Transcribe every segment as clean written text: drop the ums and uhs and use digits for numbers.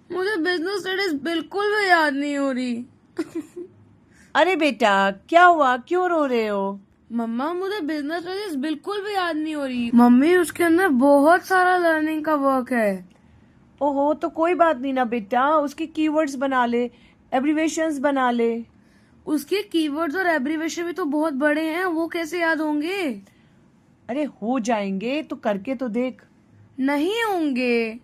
मुझे business studies बिल्कुल भी याद नहीं हो रही। अरे बेटा, क्या हुआ? क्यों रो रहे हो? मम्मा, मुझे बिजनेस स्टडीज बिल्कुल भी याद नहीं हो रही। मम्मी, उसके अंदर बहुत सारा लर्निंग का वर्क है। ओहो, तो कोई बात नहीं ना बेटा, उसके कीवर्ड्स बना ले, एब्रिवेशंस बना ले। उसके कीवर्ड्स और एब्रिवेशन भी तो बहुत बड़े हैं, वो कैसे याद होंगे? अरे हो जाएंगे, तो करके तो देख। नहीं होंगे।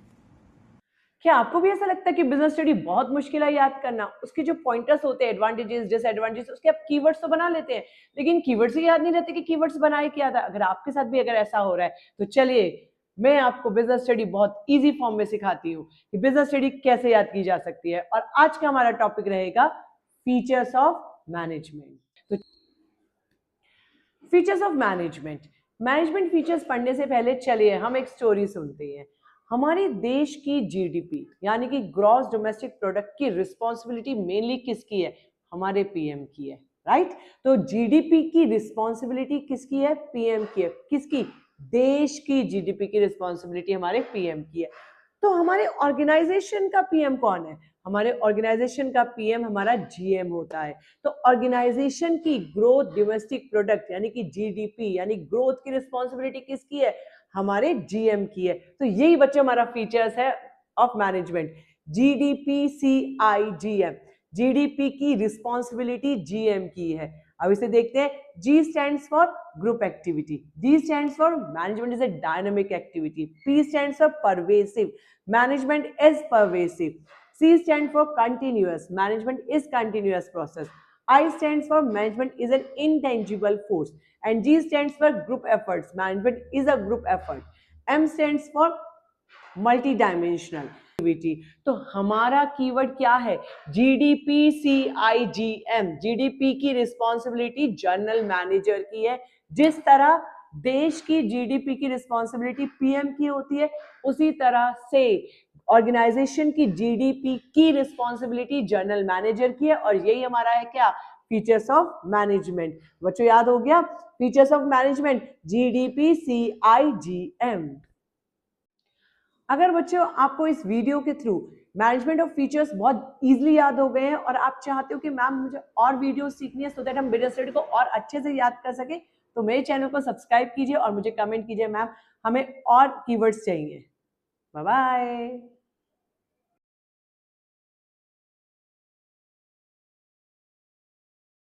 क्या आपको भी ऐसा लगता है कि बिजनेस स्टडी बहुत मुश्किल है याद करना? उसके जो पॉइंटर्स होते हैं, एडवांटेजेस डिसएडवांटेजेस, उसके आप कीवर्ड्स तो बना लेते हैं, लेकिन कीवर्ड्स ही याद नहीं रहते कि कीवर्ड्स बनाए क्या था। अगर आपके साथ भी अगर ऐसा हो रहा है तो चलिए मैं आपको बिजनेस स्टडी बहुत इजी फॉर्म में सिखाती हूँ कि बिजनेस स्टडी कैसे याद की जा सकती है। और आज का हमारा टॉपिक रहेगा फीचर्स ऑफ मैनेजमेंट। तो features of management, management features पढ़ने से पहले चलिए हम एक स्टोरी सुनते हैं। हमारे देश की जीडीपी यानी कि ग्रॉस डोमेस्टिक प्रोडक्ट की रिस्पॉन्सिबिलिटी मेनली किसकी है? हमारे पीएम की है, राइट? तो जीडीपी की रिस्पॉन्सिबिलिटी किसकी है? पीएम की है। किसकी? देश की जीडीपी की रिस्पॉन्सिबिलिटी हमारे पीएम की है। तो हमारे ऑर्गेनाइजेशन का पीएम कौन है? हमारे ऑर्गेनाइजेशन का पीएम हमारा जीएम होता है। तो ऑर्गेनाइजेशन की ग्रोथ, डोमेस्टिक प्रोडक्ट यानी कि जीडीपी यानी ग्रोथ की रिस्पॉन्सिबिलिटी किसकी है? हमारे जीएम की है। तो यही बच्चों हमारा फीचर्स है of management, GDP C I GM. GDP की रिस्पॉन्सिबिलिटी जीएम की है। अब इसे देखते हैं। G stands for group activity, G stands for management is a dynamic activity, P stands for pervasive, management is pervasive, C stands for continuous, management is continuous process. I stands for management is an intangible force, and G stands for group efforts, management is a group effort. M stands for multidimensional activity. तो हमारा keyword क्या है? GDP C I G M. GDP की responsibility general manager की है। जिस तरह देश की जीडीपी की रिस्पॉन्सिबिलिटी पीएम की होती है, उसी तरह से ऑर्गेनाइजेशन की जीडीपी की रिस्पॉन्सिबिलिटी जनरल मैनेजर की है। और यही हमारा है क्या? Features of management. बच्चों याद हो गया? Features of management GDP C I G M. अगर बच्चों आपको इस वीडियो के थ्रू मैनेजमेंट ऑफ फीचर्स बहुत इजीली याद हो गए हैं और आप चाहते हो कि मैम मुझे और वीडियो सीखनी है सो दैट हम बिजनेस स्टडी को और अच्छे से याद कर सके, तो मेरे चैनल को सब्सक्राइब कीजिए और मुझे कमेंट कीजिए मैम हमें और कीवर्ड्स चाहिए। Bye bye.